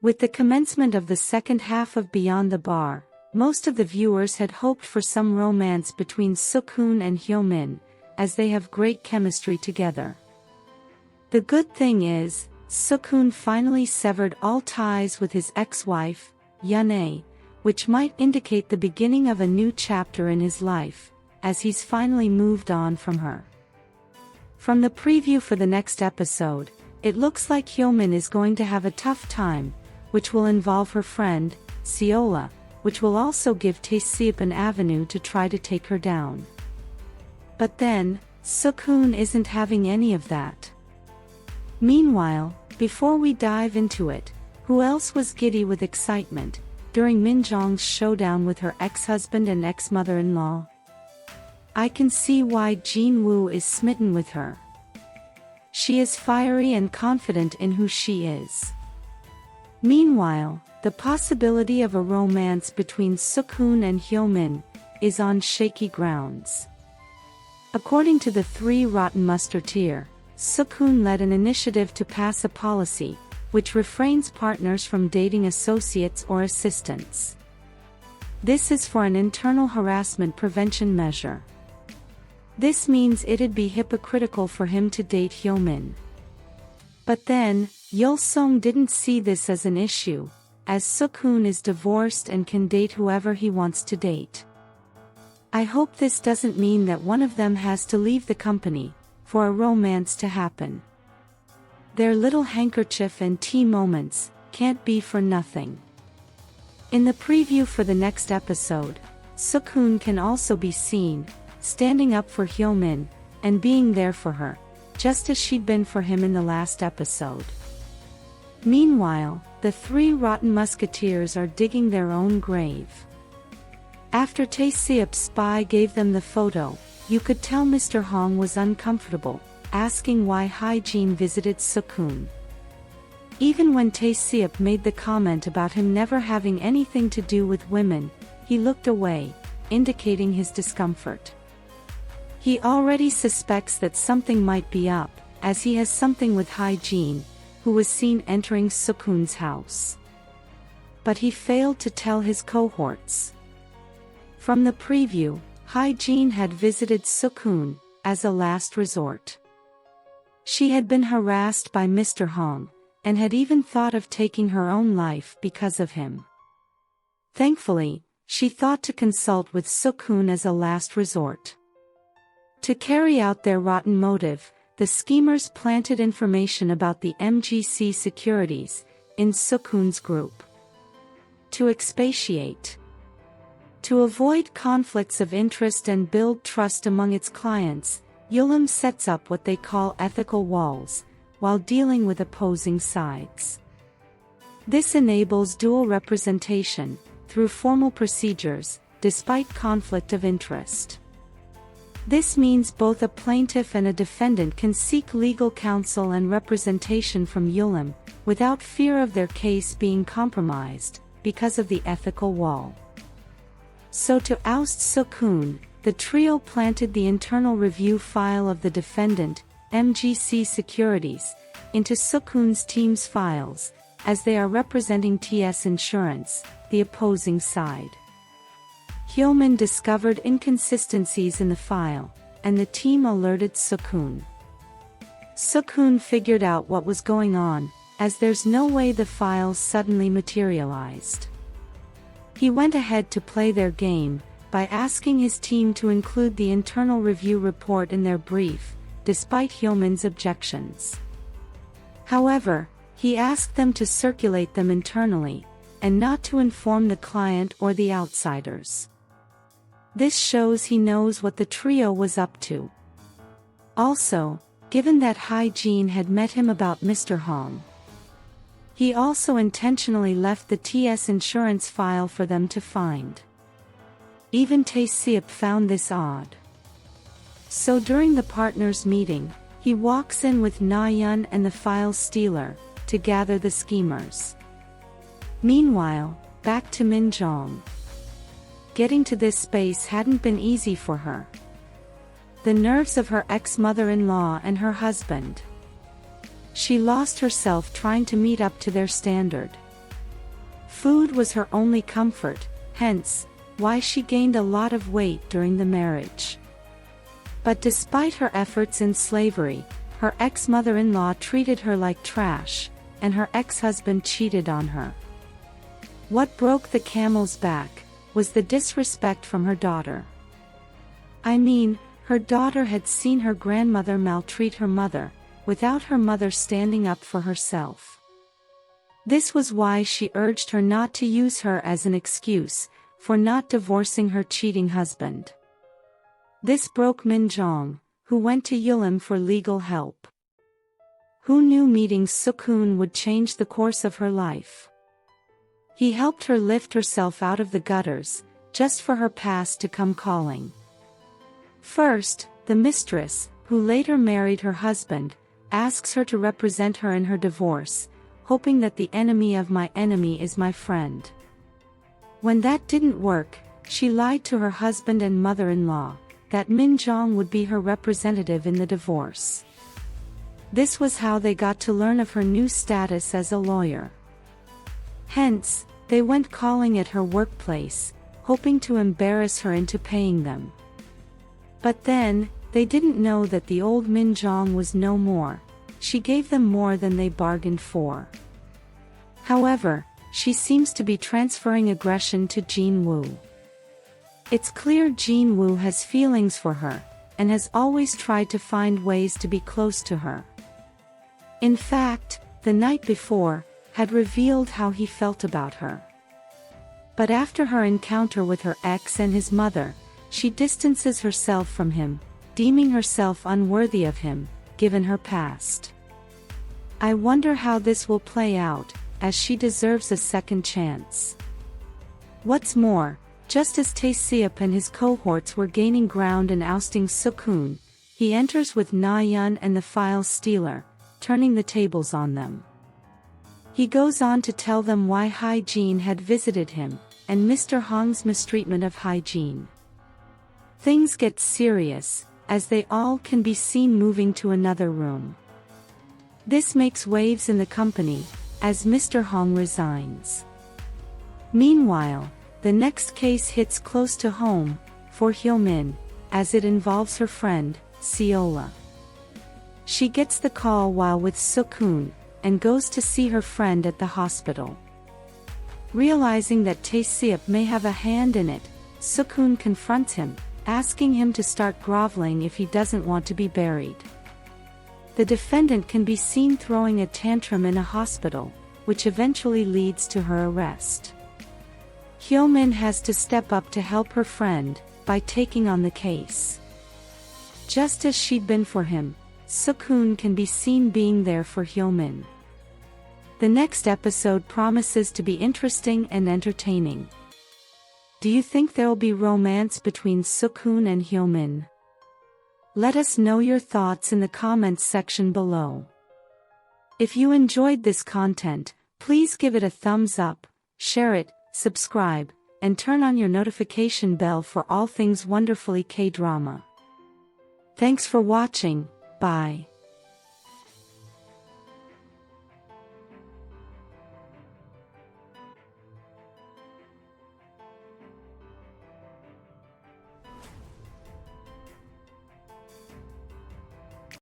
With the commencement of the second half of Beyond the Bar, most of the viewers had hoped for some romance between SeokHoon and HyoMin, as they have great chemistry together. The good thing is, SeokHoon finally severed all ties with his ex-wife, YeonA, which might indicate the beginning of a new chapter in his life, as he's finally moved on from her. From the preview for the next episode, it looks like HyoMin is going to have a tough time, which will involve her friend, SeolA, which will also give TaeSeop an avenue to try to take her down. But then, SeokHoon isn't having any of that. Meanwhile, before we dive into it, who else was giddy with excitement during Min Jong's showdown with her ex-husband and ex-mother-in-law? I can see why Jin-woo is smitten with her. She is fiery and confident in who she is. Meanwhile, the possibility of a romance between SeokHoon and HyoMin is on shaky grounds. According to the Three Rotten Musketeers, SeokHoon led an initiative to pass a policy which refrains partners from dating associates or assistants. This is for an internal harassment prevention measure. This means it'd be hypocritical for him to date HyoMin. But then, Yeol-sung didn't see this as an issue, as SeokHoon is divorced and can date whoever he wants to date. I hope this doesn't mean that one of them has to leave the company for a romance to happen. Their little handkerchief and tea moments can't be for nothing. In the preview for the next episode, SeokHoon can also be seen standing up for HyoMin and being there for her, just as she'd been for him in the last episode. Meanwhile, the Three Rotten Musketeers are digging their own grave. After TaeSeop's spy gave them the photo, you could tell Mr. Hong was uncomfortable, asking why Hae-jin visited SeokHoon. Even when TaeSeop made the comment about him never having anything to do with women, he looked away, indicating his discomfort. He already suspects that something might be up, as he has something with Hae-jin, who was seen entering SeokHoon's house. But he failed to tell his cohorts. From the preview, Hae-jin had visited SeokHoon as a last resort. She had been harassed by Mr. Hong, and had even thought of taking her own life because of him. Thankfully, she thought to consult with SeokHoon as a last resort. To carry out their rotten motive, the schemers planted information about the MGC securities in SeokHoon's group. To expatiate. To avoid conflicts of interest and build trust among its clients, YeonA sets up what they call ethical walls, while dealing with opposing sides. This enables dual representation, through formal procedures, despite conflict of interest. This means both a plaintiff and a defendant can seek legal counsel and representation from YeonA, without fear of their case being compromised, because of the ethical wall. So to oust SeokHoon, the trio planted the internal review file of the defendant, MGC Securities, into SeokHoon's team's files, as they are representing TS Insurance, the opposing side. HyoMin discovered inconsistencies in the file, and the team alerted SeokHoon. SeokHoon figured out what was going on, as there's no way the files suddenly materialized. He went ahead to play their game, by asking his team to include the internal review report in their brief, despite HyoMin's objections. However, he asked them to circulate them internally, and not to inform the client or the outsiders. This shows he knows what the trio was up to. Also, given that Hae-jin had met him about Mr. Hong, he also intentionally left the TS Insurance file for them to find. Even TaeSeop found this odd. So during the partners' meeting, he walks in with Na-yeon and the file stealer, to gather the schemers. Meanwhile, back to Min Jong. Getting to this space hadn't been easy for her. The nerves of her ex-mother-in-law and her husband. She lost herself trying to meet up to their standard. Food was her only comfort, hence, why she gained a lot of weight during the marriage. But despite her efforts in slavery, her ex-mother-in-law treated her like trash, and her ex-husband cheated on her. What broke the camel's back was the disrespect from her daughter. I mean, her daughter had seen her grandmother maltreat her mother, without her mother standing up for herself. This was why she urged her not to use her as an excuse for not divorcing her cheating husband. This broke Min Jong, who went to YeonA for legal help. Who knew meeting SeokHoon would change the course of her life? He helped her lift herself out of the gutters, just for her past to come calling. First, the mistress, who later married her husband, asks her to represent her in her divorce, hoping that the enemy of my enemy is my friend. When that didn't work, she lied to her husband and mother-in-law, that Min Jong would be her representative in the divorce. This was how they got to learn of her new status as a lawyer. Hence, they went calling at her workplace, hoping to embarrass her into paying them. But then, they didn't know that the old Min Jong was no more. She gave them more than they bargained for. However, she seems to be transferring aggression to Jin Woo. It's clear Jin Woo has feelings for her, and has always tried to find ways to be close to her. In fact, the night before, had revealed how he felt about her. But after her encounter with her ex and his mother, she distances herself from him, deeming herself unworthy of him, given her past. I wonder how this will play out, as she deserves a second chance. What's more, just as TaeSeop and his cohorts were gaining ground and ousting SeokHoon, he enters with Na-yeon and the file stealer, turning the tables on them. He goes on to tell them why Hyejin had visited him, and Mr. Hong's mistreatment of Hyejin. Things get serious, as they all can be seen moving to another room. This makes waves in the company, as Mr. Hong resigns. Meanwhile, the next case hits close to home, for HyoMin, as it involves her friend, SeolA. She gets the call while with SeokHoon, and goes to see her friend at the hospital. Realizing that TaeSeop may have a hand in it, SeokHoon confronts him, asking him to start groveling if he doesn't want to be buried. The defendant can be seen throwing a tantrum in a hospital, which eventually leads to her arrest. HyoMin has to step up to help her friend, by taking on the case. Just as she'd been for him, SeokHoon can be seen being there for HyoMin. The next episode promises to be interesting and entertaining. Do you think there will be romance between SeokHoon and HyoMin? Let us know your thoughts in the comments section below. If you enjoyed this content, please give it a thumbs up, share it, subscribe, and turn on your notification bell for all things wonderfully K-drama. Thanks for watching, bye.